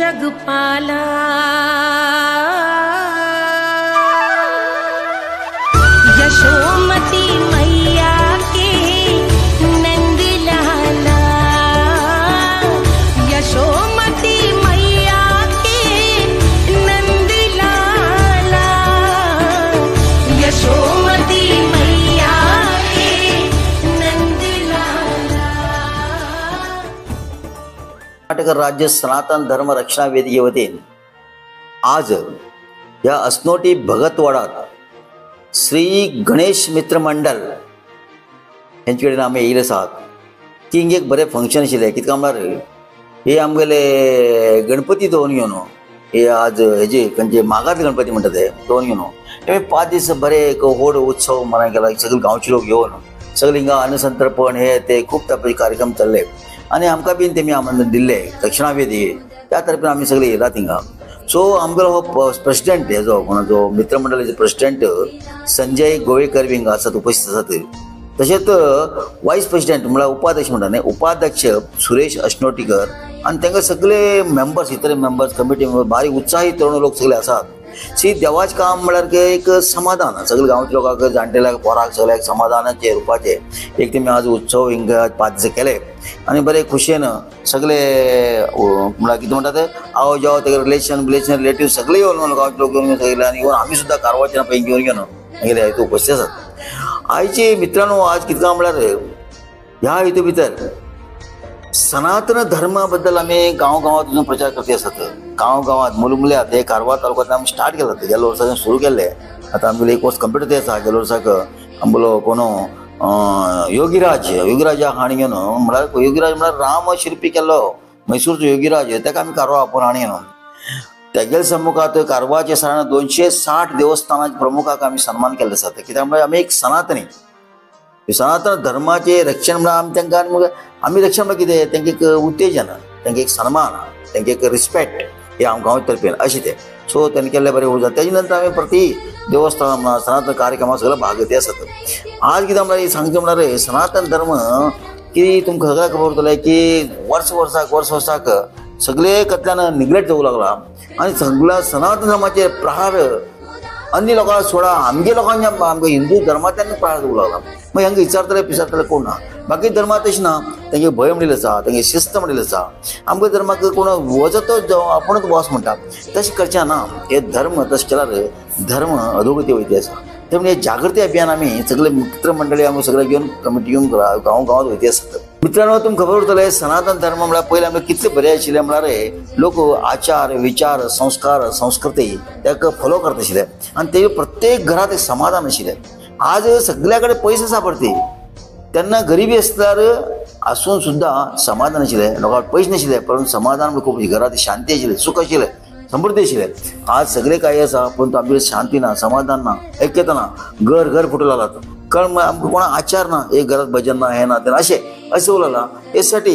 जगपाला यशोमती मैया के नंद लाला यशोमती मैया के नंद लाला यशोमती मैया के नंद लाला। कर्नाटक राज्य सनातन धर्म रक्षणा वेदिके वतीन आज या अस्नोटी भगतवाडात श्री गणेश मित्र मंडल यांचे कडेन आमी येयले आसात। थिंग एक बरें फंक्शन आशिल्लें कित्याक म्हणल्यार हे आमगेले गणपती दवरून घेवन हे आज हेजे खंयचे मागात गणपती म्हणटा ते दवरून घेवन हे 5 दीस बरे एक व्हड उत्सव मनाय केला। सगळे गांवचे लोक येवन सगळे हिंगा अन्नसंतर्पण हे ते खूब तरेचे कार्यक्रम चल्ले आनी आमकां बीन तेमी आमंत्रण दिल्ले दक्षिणा वेदी त्या तर्फे आमी सगळे येयलात हिंगा। सो आमगेलो हो प्रेसिडेंट हेजो कोणाचो मित्र मंडळाचो प्रेसिडेंट संजय गोवेकर हिंगा आसात उपस्थित आसात। तशेंच वायस प्रेसिडेंट म्हळ्यार उपाध्यक्ष म्हणटा न्ही उपाध्यक्ष सुरेश अश्नोटीकर आनी तांकां सगळे मेंबर्स इतर मेंबर्स कमिटी मेंबर्स बारीक उत्साही तरुण लोक सगळे आसात। सी देवाचें काम म्हळ्यार एक समाधान सगळे गांवच्या लोकांक जाणटेल्यांक पोराक सगळ्याक समाधानाचे रुपाचे एक तेमी आज उत्सव हिंगा 5 दीस केले आनी बरे खुशयेन सगळे म्हळ्यार कितें म्हणटा ते आओ जाओ ते रिलेटिव्ह सगळे येवन गांवचे लोक घेवन सगळे आनी आमी सुद्दां कारवारच्यान पळय घेवन घेवन आमगेले हितू उपस्थित आसात। आयचे मित्रांनो आज कितें काम म्हळ्यार ह्या हितू भितर सनातन धर्मा बद्दल आमी गांवांत वचून प्रचार करपी आसात। गांवांत मुलमुल्यात हे कारवार तालुक्यांत आमी स्टार्ट केला गेल्या वर्साच्यान सुरू केल्ले। आतां आमगेले एक वर्स कंप्लीट ते आसा। गेल्या वर्साक आमगेलो कोणो योगीराज हाणी घेवन म्हळ्यार योगीराज म्हळ्यार राम शिल्पी केल्लो मैसूरचो योगीराज ताका आमी कारवार आपोवन हाणी घेवन तेगेले सम्मुखांत कारवारचे सादारण 260 देवस्थानांच्या प्रमुखाक आमी सन्मान केल्लो आसा। कित्याक म्हळ्यार आमी एक सनातनी सनातन धर्माचे रक्षण म्हळ्यार आमी तांकां आमी रक्षण म्हळ्यार कितें तांकां एक उत्तेजन तांकां एक सन्मान तांकां एक रिस्पेक्ट हे गांवचे तर्फेन अशें तें सो तेणें केल्लें बरें उरता। तेजे नंतर आमी प्रति देवस्थान म्हणा सनातन कार्यक्रमाक सगळे भाग घेतले आसात। आज कितें म्हळ्यार सांगचें म्हळ्यार सनातन धर्म की तुमकां सगळ्यांक खबर उरतलें की वर्साक सगळे कडल्यान निग्लेक्ट जावूं लागला आनी सगळ्या सनातन धर्माचे प्रहार अन्य लोकांक सोडा आमगे लोकांच्या आमगे हिंदू धर्मांतल्यान प्रहार जावूं लागला। मग हांकां विचारतले कोण ना। बाकी धर्मांत तशें ना तांगे भय म्हणिल्लो आसा तांगे शिस्त म्हणिल्लो आसा। आमगे धर्माक कोण वचतो जावं आपुणूच वच म्हणटा तशें करचें ना। हे धर्म तशें केल्यार धर्म अधोगती वयता आसा। ते म्हणजे जागृती अभियान आमी सगळे मित्र मंडळी आमी सगळे घेवन कमिटी घेवन गांवांत वयता आसतात। मित्रांनो तुमकां खबर उरतलें सनातन धर्म म्हळ्यार पयलीं आमकां कितलें बरें आशिल्लें म्हळ्यार लोक आचार विचार संस्कार संस्कृती ताका फॉलो करता आशिल्ले आनी तेजे प्रत्येक घरांत एक समाधान आशिल्लें। आज सगळ्या कडेन पयशे सापडटे तेन्ना गरिबी आसल्यार आसून सुद्दां समाधान आशिल्लें। लोकांक पयशे नाशिल्ले परंतु समाधान खूब घरांत शांती आशिल्ली सुख आशिल्लें समृद्धी आशिल्लें। आज सगळे काही आसा परंतु आमचे शांती ना समाधान ना ऐक्यता ना घर फुटू लागलात कारण आमकां कोणा आचार ना एक घरात भजन ना हे ना ते अशें उरलां। हे साठी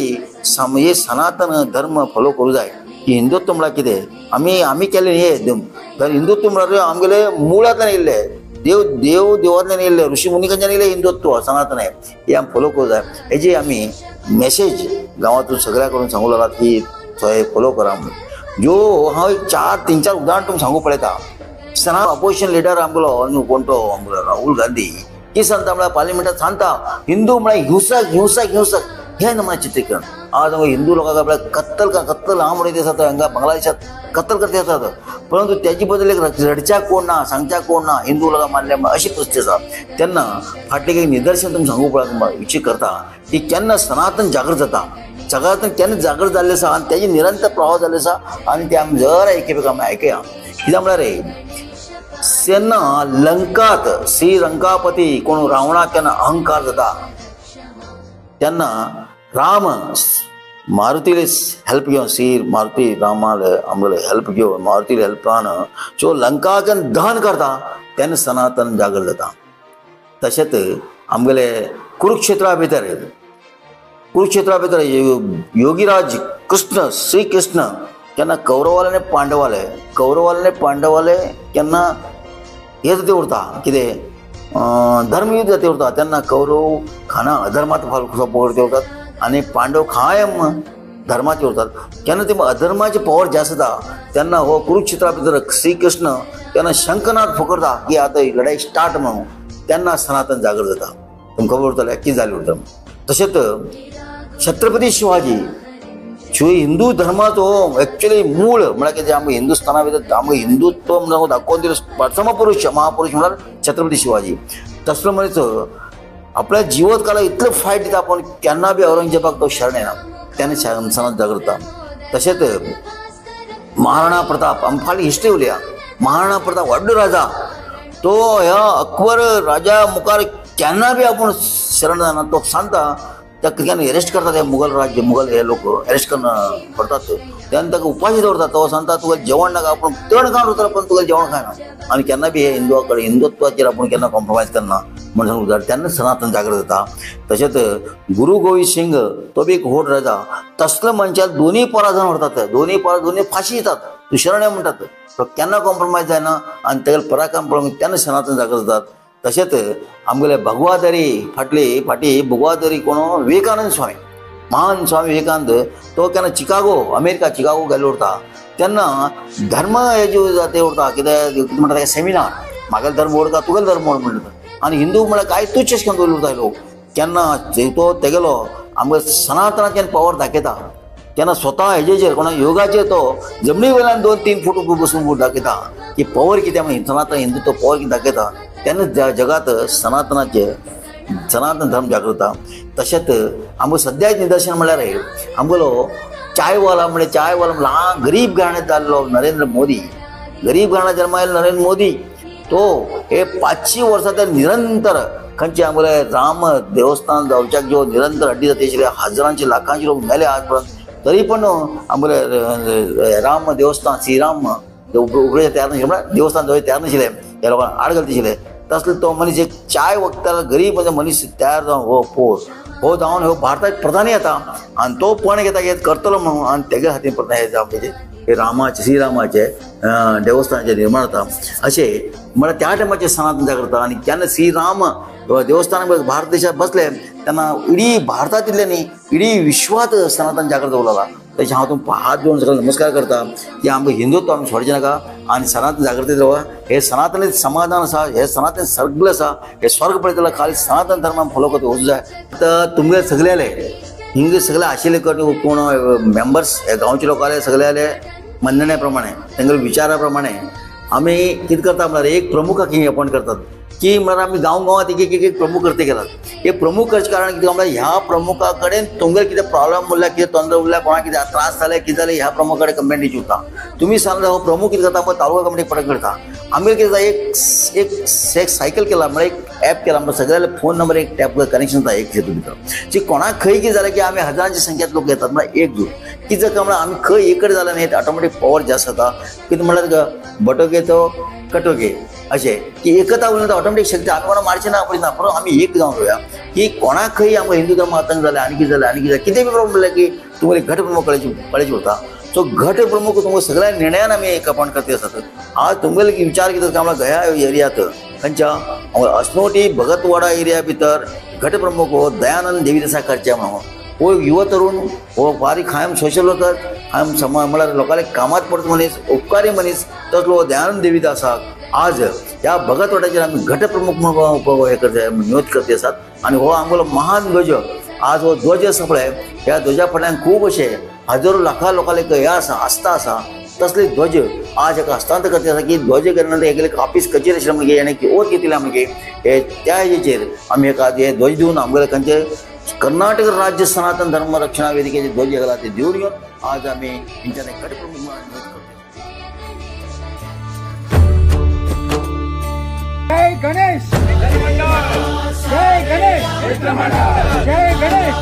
हे सनातन धर्म फॉलो करूं जाय की हिंदुत्व म्हळ्यार कितें आमी केलें हे हिंदुत्व म्हळ्यार आमगेले मुळांतल्यान येयल्ले देवांतल्यान येयल्ले ऋषी मुनी कडच्यान येयल्लें हिंदुत्व सनातन हे आमी फॉलो करूं जाय। हेजी आमी मेसेज गांवांतून सगळ्या कडून सांगूं लागलात की थंय फॉलो करा म्हणून। जो हांव 3-4 उदाहरण तुमकां सांगूं पळयता। सनातन अपोजिशन लिडर आमगेलो कोण तो राहुल गांधी की सांगता म्हळ्यार पार्लिमेंटात सांगता हिंदू म्हळ्यार हिंसक हे नमुन्याचें चित्रीकरण। आज हिंदू लोकांक कत्तल हांव म्हणून आसात हांगा बांगलादेशात कत्तल करते आसात परंतु त्याची बद्दल एक रडच्याक कोण ना सांगच्याक कोण ना हिंदू लोकांक मारले अशी परिस्थिती आसा। तेन्ना फाटलें एक निदर्शन तुमकां सांगूं पळय विचार करता की केन्ना सनातन जागृत जाता जगांत केन्ना जागृत जाल्लें आसा आनी तेजी निरंतर प्रभाव जाल्लो आसा आनी ते आमी जर एकेमेकांक आयकया। कित्याक म्हळ्यार तेन्ना लंकात श्रीलंकापती कोण रावणाक केन्ना अहंकार जाता तेन्ना राम मारुतीले हेल्प घेवन श्री मारुती रामाले आमगेले हेल्प घेवन मारुतीले हेल्पान जो लंका दहन करता तेन्ना सनातन जागृत जाता। तशेंच आमगेले कुरुक्षेत्रा भितर योगीराज कृष्ण श्री कृष्ण केन्ना कौरवाले पांडवाले केन्ना हे जाती उरता कितें धर्मयुद्ध जाती उरता तेन्ना कौरव खाना अधर्मात सपोर्ट करतात आनी पांडव कायम धर्माचे उरतात केन्ना ते अधर्माचे पॉवर जास्त जाता तेन्ना हो कुरुक्षेत्रा भितर श्री कृष्ण तेन्ना शंखनाद फुकरता की आतां ही लढाई स्टार्ट म्हणून तेन्ना सनातन जागर जाता. तुमकां खबर उरतलें कितें जालें उरता. तशेंच छत्रपती शिवाजी हिंदू धर्माचो एक्चुअली मूळ म्हळ्यार कितें आमकां हिंदुस्थाना भितर आमकां हिंदुत्व म्हणून दाखोवन दिलो प्रथम पुरुष महापुरुष म्हळ्यार छत्रपती शिवाजी. तसलो मनीस आपल्या जिवत काळात इतलें फायट दिता पूण केन्ना बी औरंगजेबाक तो शरण येना तेन्ना सनातन जागृता. तशेंच महाराणा प्रताप आमी फाटीं हिस्ट्री उलया. महाराणा प्रताप व्हडलो राजा तो ह्या अकबर राजा मुखार केन्ना बी आपूण शरण जायना. तो सांगता त्या केन्ना अरेस्ट करतात हे मुघल राज्य मुघल हे लोक अरेस्ट करतात तेन्ना ताका उपाशी दवरतात. तो सांगता तुका जेवण नाका आपूण तण खावन उरतलो पण तुका जेवण खायना आनी केन्ना बी हे हिंदुआ कडेन हिंदुत्वाचेर आपूण केन्ना कॉम्प्रोमायज करना म्हणून सांगून उरता. तेन्ना सनातन जागृत जाता. तशेंच गुरू गोविंद सिंग तो बी एक व्हड राजा. तसल्या मनशाक दोनूय पोरां जावन व्हरतात. दोनूय फाशी दितात. तूं शरण म्हणटात तो केन्ना कॉम्प्रोमायज जायना आनी तेगेले पराक्रम पळोवन तेन्ना सनातन जागृत जातात. तशेंच आमगेले भगवादरी फाटी भगवादरी कोण विवेकानंद स्वामी महान स्वामी विवेकानंद तो केन्ना चिकागो अमेरिका चिकागो गेल्लो उरता तेन्ना धर्म हे जे जाते उरता कितें म्हणटा सेमिनार म्हागेलो धर्म ओळखा तुगेलो धर्म ओळ म्हणटा आनी हिंदू म्हळ्यार कांय तुच्छ अशें करून दवरले उरता लोक. केन्ना तो तेगेलो आमगे सनातनाचें पावर दाखयता तेन्ना स्वता हेजेर कोणा योगाचेर तो जमनी वयल्यान 2-3 फूट बसून दाखयता की पावर कितें म्हणून सनातन हिंदुत्व पावर कितें दाखयता. तेन्ना जगात सनातन धर्म जागृता. तशेंच आमकां सद्याचें निदर्शन म्हळ्यार आमगेलो चायवाला ल्हान गरीब घराण्यांत जाल्लो नरेंद्र मोदी गरीब घराण्यांत जल्मा आयलो नरेंद्र मोदी तो हे 500 वर्सां ते निरंतर खंयचे आमगेले राम देवस्थान जावच्याक जो निरंतर हड्डी जाता आशिल्ले हजारांचे लाखांचे लोक मेले आज पर्यंत तरी पण आमगेले राम देवस्थान श्रीराम उगडे तयार नाशिल्ले म्हळ्यार देवस्थान जवळ तयार नाशिल्ले ह्या लोकांक आड घालता तसले तो मनीस एक चाय वखदार गरीब मनीस तयार जावन हो जावन हो भारताक प्रधानी येता आनी तो पण घेता करतलो म्हणून आनी तेगे खातीर प्रधान हे रामाचे श्रीरामाचे देवस्थानाचे निर्माण जाता अशें म्हळ्यार त्या टायमाचेर सनातन जागृता. आनी केन्ना श्रीराम देवस्थान भारत देशात बसले तेन्ना इडी भारतांतले न्ही इडी विश्वात सनातन जागृत उरला. तशें हांव तुमकां हात जोडून सगळ्यांक नमस्कार करता की आमकां हिंदुत्व आमी सोडचें नाका आनी सनातन जागृतीत रावा. हे सनातन समाधान आसा हे सनातन सगळें आसा हे स्वर्ग पळयतलो खाली सनातन धर्म आमी फॉलो करता वचूं जाय. तर तुमगे सगळे हिंगे सगळे आशिल्ले कोण मेंबर्स हे गांवचे लोक आले सगळे आले मंदण्या प्रमाणे तेंगेले विचारा प्रमाणे आमी कितें करता म्हळ्यार एक प्रमुखाक हिंग अपॉयंट करतात की म्हळ्यार आमी गांवांत एक प्रमुख करते गेलात. हे प्रमुख करचे कारण कितें म्हळ्यार ह्या प्रमुखा कडेन तुमगेर कितें प्रॉब्लम उरल्या कितें तोंदर उरल्या कोणाक कितें त्रास जाले कितें जालें ह्या प्रमुखा कडेन कंप्लेंट दिवची उरता. तुमी सांगता हो प्रमुख कितें करता पळय तालुका कमिटी पडक करता. आमी कितें जाता एक सायकल केला म्हळ्यार एक ॲप केला म्हळ्यार सगळ्याले फोन नंबर एक टॅप कनेक्शन जाता एक हेतू भितर जी कोणाक खंय कितें जालें की आमी हजारांची संख्येंत लोक येतात म्हळ्यार एकजूट कितें जाता म्हळ्यार आमी खंय एक कडेन जालें न्ही ऑटोमॅटीक पॉवर जास्त जाता. कितें म्हळ्यार बटोके तो कटोके अशें की एकता उलयता ऑटोमॅटीक शक्ती आमी कोणा मारचें ना पळय ना परत आमी एक जावन रोया की कोणाक खंय आमकां हिंदू धर्म आतंक जालें आनी कितें जालें कितें बी प्रॉब्लम जालें की तुमकां घट प्रमुख कळची उरता. सो घट प्रमुख तुमकां सगळ्या निर्णयान आमी एक अपॉयंट करते आसात. आज तुमगेले विचार कितें जाता म्हळ्यार गया एरियांत खंयच्या अस्नोटी भगतवाडा एरिया भितर घट प्रमुख हो दयानंद देवीदासा करचे म्हणून हो युवा तरुण हो बारीक कायम सोशल वर्कर कायम म्हळ्यार लोकांक कामात पडतो मनीस उपकारी मनीस तसलो दयानंद देवीदासाक आज ह्या भगतवाड्याचेर आमी घट प्रमुख म्हणून हे करते नियुक्त करते आसात. आनी हो आमगेलो महान ध्वज आज हो ध्वज आसा पळय ह्या ध्वजा फाटल्यान खूब अशे हजारो लाखां लोकांक हे आसा आस्था आसा तसले ध्वज आज हेका हस्तांतर करते आसा की ध्वज केन्ना हेगेले ऑफिस कचेरी आशिल्ले म्हणजे हेणे ओत घेतिल्ले आमगे हे त्या हेजेर आमी हेका हे ध्वज दिवन आमगेले खंयचे कर्नाटक राज्य सनातन धर्म रक्षणा वेदिकेचे ध्वज गेला ते देऊन घेवन आज आमी हेंच्यानी घट प्रमुख म्हणून नियुक्त करते. जय गणेश जय गणेश जय गणेश